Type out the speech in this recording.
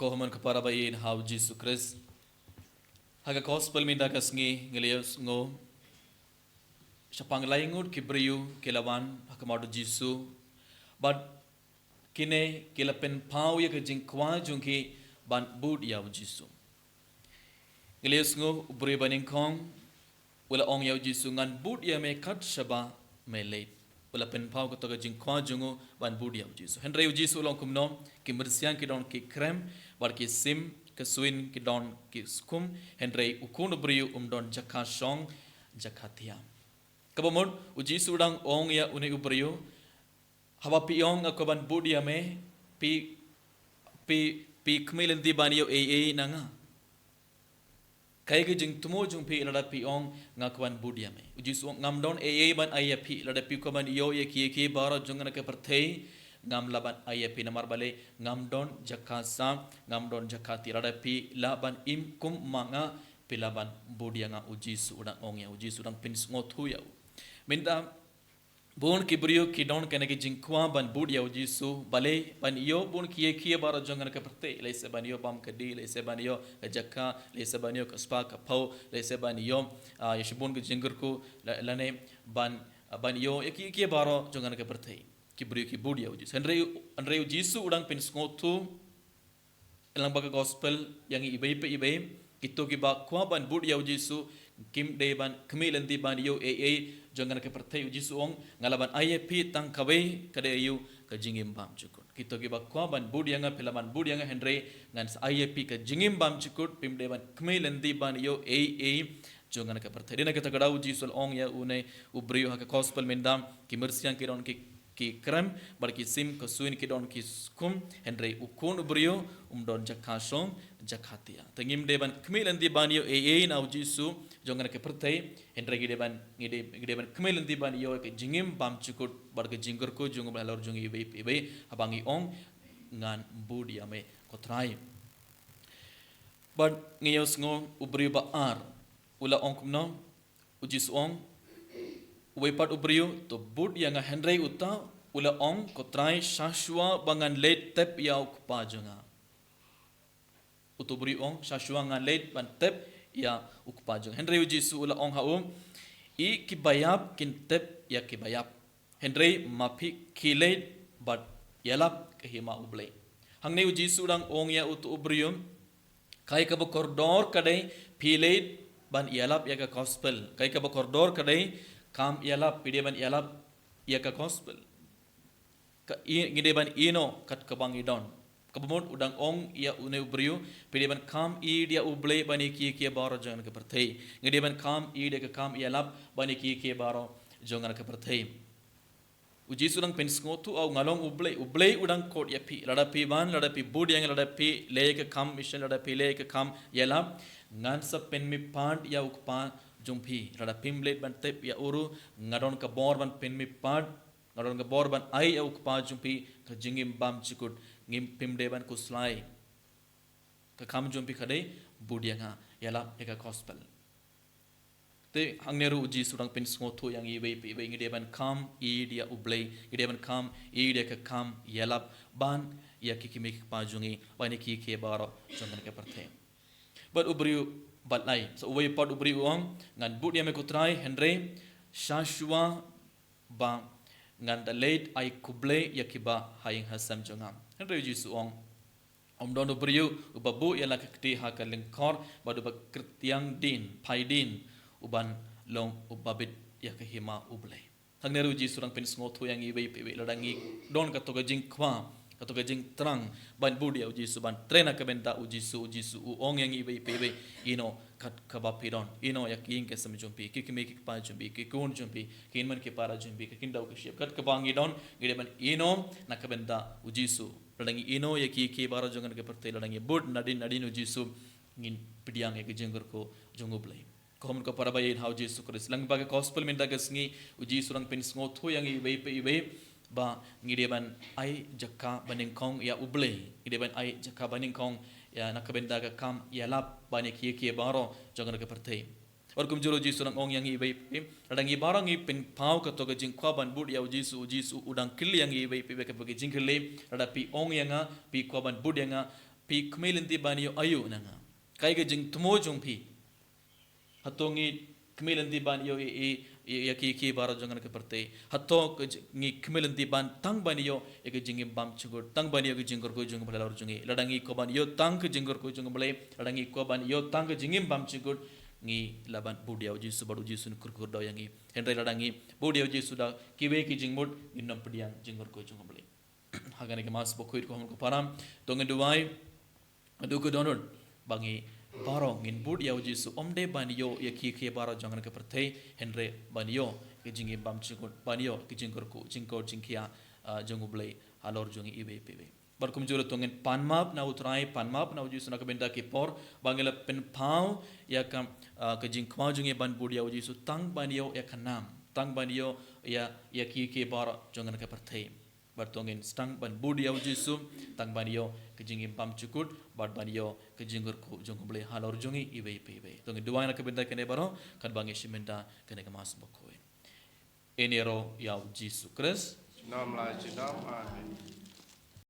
Kohaman kaparabayin how Jesus Christ. Haga gospel minda kasngi ngelius ngo. Siapang laingut kibriu kilawan hakamadu Jesus. But kine kilapen pau ya kejing kwa jungki ban bud ya Jesus. Ngelius ngo ubri baning kong. Wala ong ya Jesus ngan bud ya me kat shaba me late. Wala pen pau ko toga jing kwa jungo ban bud ya Jesus. Henry Jesus long kumnom ki mersian ki don ki krem bar ki sim ke suin ki don ki skum Henry ukun ubri don jakha song jakhatia. Kabamon Jesus dang ong ya uni ubri hawa pi ong akaban bud ya me pi kmilen di ban yo nanga. Kaya ke jeng tumo jeng pi lada pi ong ngakwan budia me. Uji suang ngam don ban ayah pi lada pi kaman iyo ye kie bara jungan ke perthei ngam laban ayah pi namar bale ngam don jakasa ngam don jakati lada pi laban im kum manga pi laban budia nga uji suang ong ya uji suang pin ngotu ya. Minta bon kibrio kidon kene ke jingkwa ban budia uji su bale ban iyo bon kie bara jungan ke perthei le se ban iyo bam kedi le se ban iyo jakka le se ban iyo kaspa ka pau le se ban iyo yeshbon ke jingger ko lane ban iyo kie bara jungan ke perthei kibrio ki budia uji andre uji su udang pin ngotu elang baga gospel yang ibai kito ki ba kwa ban budia uji su kim de ban kemilen di ban iyo jangan ke pertai uji suong ngalaban IAP tang kawe kade ayu ke jingim bam cukut kita ki bakwa ban budi anga pelaban budi anga Henry ngan IAP ke jingim bam cukut pim deban kmelendi ban yo jangan ke pertai dina kita kada uji sul ong ya une ubrio ha ke gospel mendam ki mersian ki don ki krem bar ki sim ke suin ki don ki skum Henry ukun ubrio don jakasong jakhatia tengim deban kmelendi ban yo na uji su jangan ke pertai Henry gideban kemelendi ban yo ke jingim bam cukut bar ke jingger ko jung balor jung ibe abangi ong ngan budi ame kotrai bad ngiyos ngo ubri ba ar ula ong kumno ujis ong wepat ubriu to bud yang Henry uta ula ong kotrai shashwa bangan let tep yaw kpa junga utubri ong shashwa ngan let ban tep ya ukpajung Henry ujisu ula ong haum I kibayap kintep ya kibayap Henry mapi kilet but yalap kahima ublay hangne ujisu dang ong ya utu ubrium kai ka koridor kadai pilet ban yalap ya ka gospel kai ka koridor kadai kam yalap pide ban yalap ya ka gospel ka ngide ban ino kat kabang idon kabumot udang ong ia une ubriu pediban kam I dia uble bani ki baro jangan ke perthei ngediban kam I dia ke kam ia lap bani ki baro jangan ke perthei uji surang pen ngotu au ngalong uble udang kot ya pi lada pi bud yang lada pi le ke kam mission lada pi le ke kam ia lap ngan sa pen mi pad ya ukpa jumpi lada pimlet ban tep ya uru ngadon ke bor ban pen mi pad ngadon ke bor ban ai ya ukpa jumpi ke jingim bam cikut ngim pim deban kuslai ka kam jumpi khadai budianga yala eka gospel te hangneru uji surang pin ngotho yang ibe ngi deban kam I dia ublei ngi deban kam I dia ka kam yala ban ya kikimik pajungi bani ki baro jangan ke perthe but ubriu balai so we pod ubriu ong ngan budia me kutrai Henry shashwa ba ngan the late I kuble yakiba haing hasam jongam Henry Jesu ong don ubriu ubabu yala kekti ha ka lengkor badu ba kritiang din pai din uban long ubabit yakahima ublay hangneru Jesu rang pen ngotho yang ibe ladangi don ka toga jingkwa ka toga jing terang ban budi Jesu ban trena ka benta Jesu ong yang ibe ino kat kabapidon ino yaking ke samjumpi kikime pa jumpi kikun jumpi kinman ke para jumpi kikindau ke siap kat kabangi don gideban ino nakabenta Jesu ladangi ino yaki bara jangan ke pertai ladangi bud nadin Jesu ngin pidiang ke jengger ko jungublai kom ko para bayin how Jesu Christ lang baga gospel minta gasngi Jesu rang pen ngotho yang ibe ba ngideban ai jakka baningkong ya ublai ngideban ai jakka baningkong ya nakabenda ka kam ya lap banyak ki baro jangan ke pertai or kum juro Jesu nang ong yang ibe radang i barang I pen pau ka to ka jing kwa ban bud ya Jesu udang kil yang ibe ke bagi jing kile rada pi ong yang pi kwa ban bud yang pi kmelin ti banyo ayu nanga kai ke jing tumo jong pi hatongi kmelin ti banyo ya ki bara jangan ke perte hato ngi kmelin ti ban tang banyo ya ke jing bam chugur tang banyo ke jingor ko jong bala jungi ladangi ko banyo tang ke jingor ko jong bala ladangi ko banyo tang ke jingim bam chugur ngi laban budiau jisu baru jisu kurkur do yangi henry ladangi budiau jisu da kiwe ki jingmod ginnam pediang jingor ko jong bala hagane ke mas bokoit ko ko param tongen duai adu ko donor bangi barong in budiau jisu omde banyo ya ki bara jangan ke pertai henry banyo ke jingi bam chugur banyo ke jingor ko jingkor jingkia jong bala halor jongi ibe pebe barkum jolo tongen panmap na utrai panmap na uji suna kabenda ki por bangela pen pau ya kam ke jing kma jungi ban budia uji su tang banio ya kanam tang banio ya ki bar jongan ka parthai bar tongen stang ban budia uji su tang banio ke jing pam cukut bar banio ke jingor ko jong ble halor jongi ibe pebe tongen duai na kabenda kene baro kan bangi shimenda kene ka mas bokoi enero ya uji su kres Nam la jinam amen.